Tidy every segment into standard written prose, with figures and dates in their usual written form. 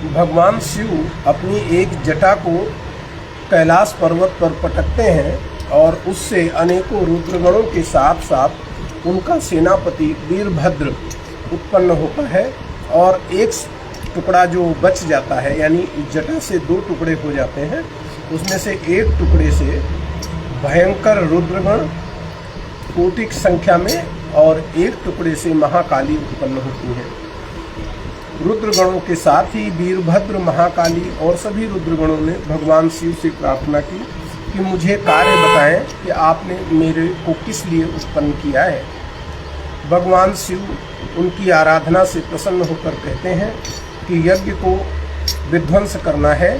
भगवान शिव अपनी एक जटा को कैलाश पर्वत पर पटकते हैं और उससे अनेकों रुद्रगणों के साथ साथ उनका सेनापति वीरभद्र उत्पन्न होता है और एक टुकड़ा जो बच जाता है, यानी जटा से 2 टुकड़े हो जाते हैं, उसमें से एक टुकड़े से भयंकर रुद्रगण कोटि संख्या में और एक टुकड़े से महाकाली उत्पन्न होती हैं। रुद्रगणों के साथ ही वीरभद्र, महाकाली और सभी रुद्रगणों ने भगवान शिव से प्रार्थना की कि मुझे कार्य बताएं कि आपने मेरे को किस लिए उत्पन्न किया है। भगवान शिव उनकी आराधना से प्रसन्न होकर कहते हैं कि यज्ञ को विध्वंस करना है,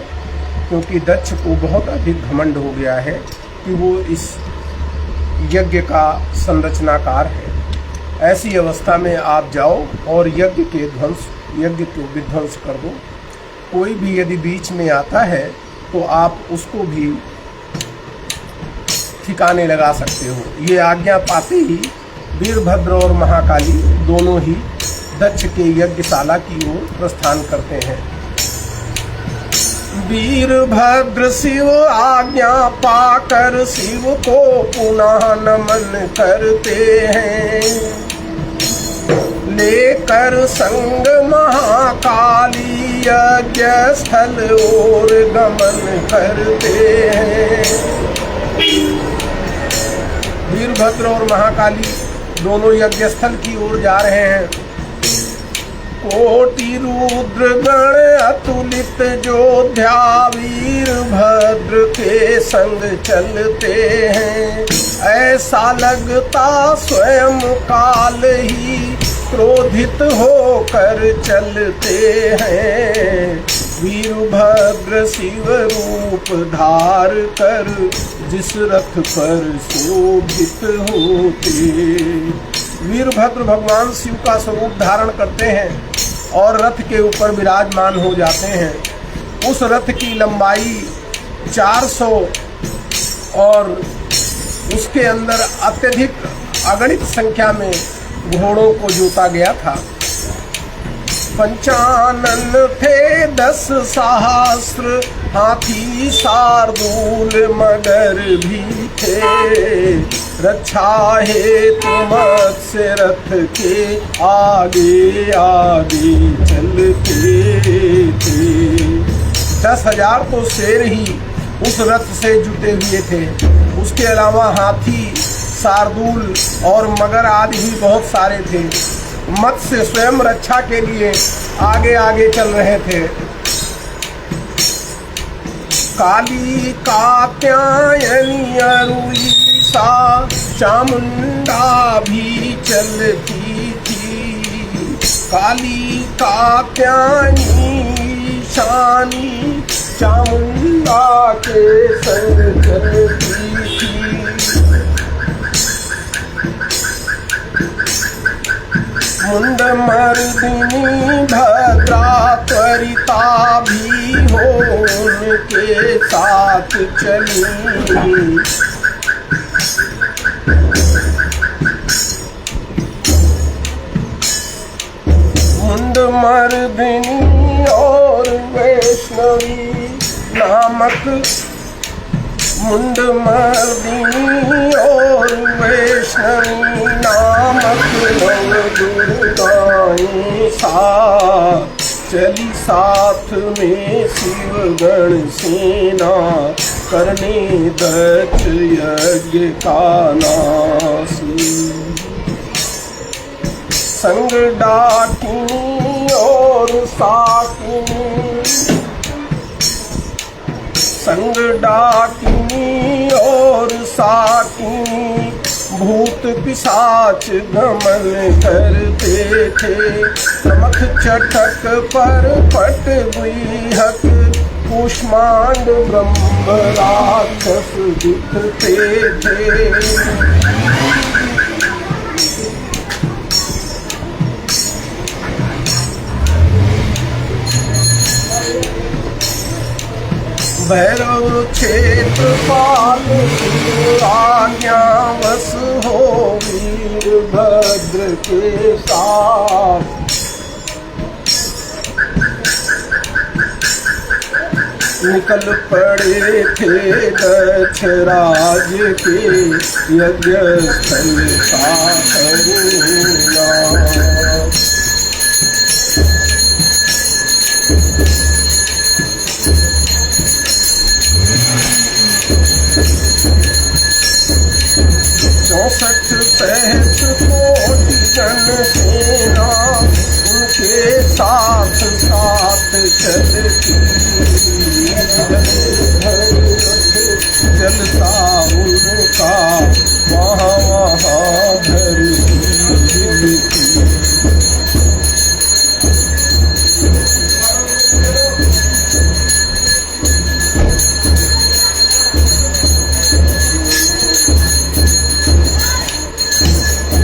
क्योंकि दक्ष को बहुत अधिक घमंड हो गया है कि वो इस यज्ञ का संरचनाकार है। ऐसी अवस्था में आप जाओ और यज्ञ को विध्वंस कर दो। कोई भी यदि बीच में आता है तो आप उसको भी ठिकाने लगा सकते हो। ये आज्ञा पाते ही वीरभद्र और महाकाली दोनों ही दक्ष के यज्ञशाला की ओर प्रस्थान करते हैं। वीरभद्र शिव आज्ञा पाकर शिव को पुनः नमन करते हैं। लेकर संग महाकाली यज्ञ स्थल और गमन करते हैं। वीरभद्र और महाकाली दोनों यज्ञ स्थल की ओर जा रहे हैं। कोटि रुद्र गण अतुलित जोध्या वीरभद्र के संग चलते हैं। ऐसा लगता स्वयं काल ही क्रोधित होकर चलते हैं। वीरभद्र शिव रूप धार कर जिस रथ पर शोभित होते। वीरभद्र भगवान शिव का स्वरूप धारण करते हैं और रथ के ऊपर विराजमान हो जाते हैं। उस रथ की लंबाई 400 और उसके अंदर अत्यधिक अगणित संख्या में घोड़ों को जोता गया था। 55 थे 10 सहस्र हाथी शार्दूल मगर भी थे। रक्षा हेतु मत्स्य रथ के आगे आगे चलते थे। 10,000 तो शेर ही उस रथ से जुटे हुए थे। उसके अलावा हाथी, शार्दूल और मगर आदि भी बहुत सारे थे। मत्स्य स्वयं रक्षा के लिए आगे आगे चल रहे थे। काली कात्यायनी अरुईसा चामुंडा भी चलती थी। काली कात्यायनी शानी चामुंडा के संग चलती थी। मुंड मर्दिनी भद्रा त्वरिता भी हो उनके साथ चली। मुंड मर्दिनी और वैष्णवी नामक मुंड मर्दिनी और वैष्णवी नामक नव दुर्गाएं साथ चली। साथ में शिवगण सेना करने दक्ष यज्ञ का नाश। संग डाकिनी और साकिनी, संग डाकिनी और साकिनी भूत पिशाच गमन करते थे। चमक चटक पर पट गुहक कुष्मांड ब्रह्म राक्षस दिखते थे। भैरव क्षेत्रपाल आज्ञावश हो वीरभद्र के साथ। निकल पड़े थे दक्षराज के यज्ञ स्थल का करुणा। चौसठ सहस्र कोटि जन सेना उनके साथ साथ चलती, चलता उनका वहाँ वहाँ धरती हिलती।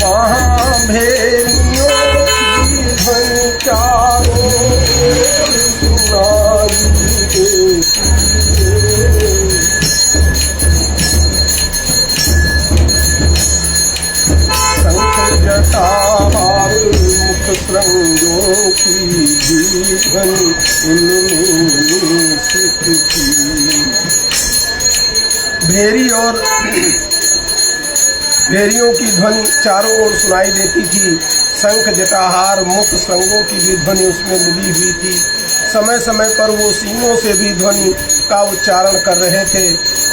वहाँ भेड़ियों की ध्वनि चारों ओर सुनाई देती है। शंख जटाहार मुख श्रृंगों की भी ध्वनि उनमें सुख थी। भेड़ियों की ध्वनि चारों ओर सुनाई देती थी। शंख जटाहार मुख श्रृंगों की भी ध्वनि उसमें मिली हुई थी। समय समय पर वो सींगों से भी ध्वनि का उच्चारण कर रहे थे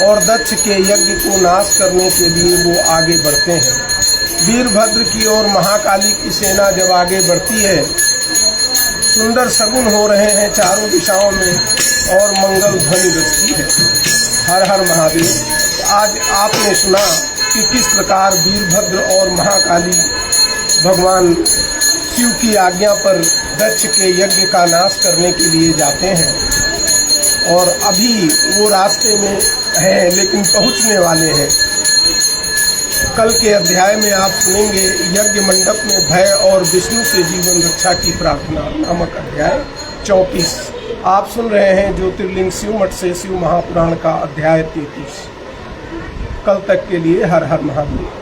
और दक्ष के यज्ञ को नाश करने के लिए वो आगे बढ़ते हैं। वीरभद्र की और महाकाली की सेना जब आगे बढ़ती है, सुंदर शगुन हो रहे हैं चारों दिशाओं में और मंगल ध्वनि बजती है। हर हर महादेव। आज आपने सुना कि किस प्रकार वीरभद्र और महाकाली भगवान शिव की आज्ञा पर दक्ष के यज्ञ का नाश करने के लिए जाते हैं और अभी वो रास्ते में हैं लेकिन पहुंचने वाले हैं। कल के अध्याय में आप सुनेंगे यज्ञ मंडप में भय और विष्णु से जीवन रक्षा की प्रार्थना नामक अध्याय 34। आप सुन रहे हैं ज्योतिर्लिंग शिव मठ से शिव महापुराण का अध्याय 33। कल तक के लिए हर हर महादेव।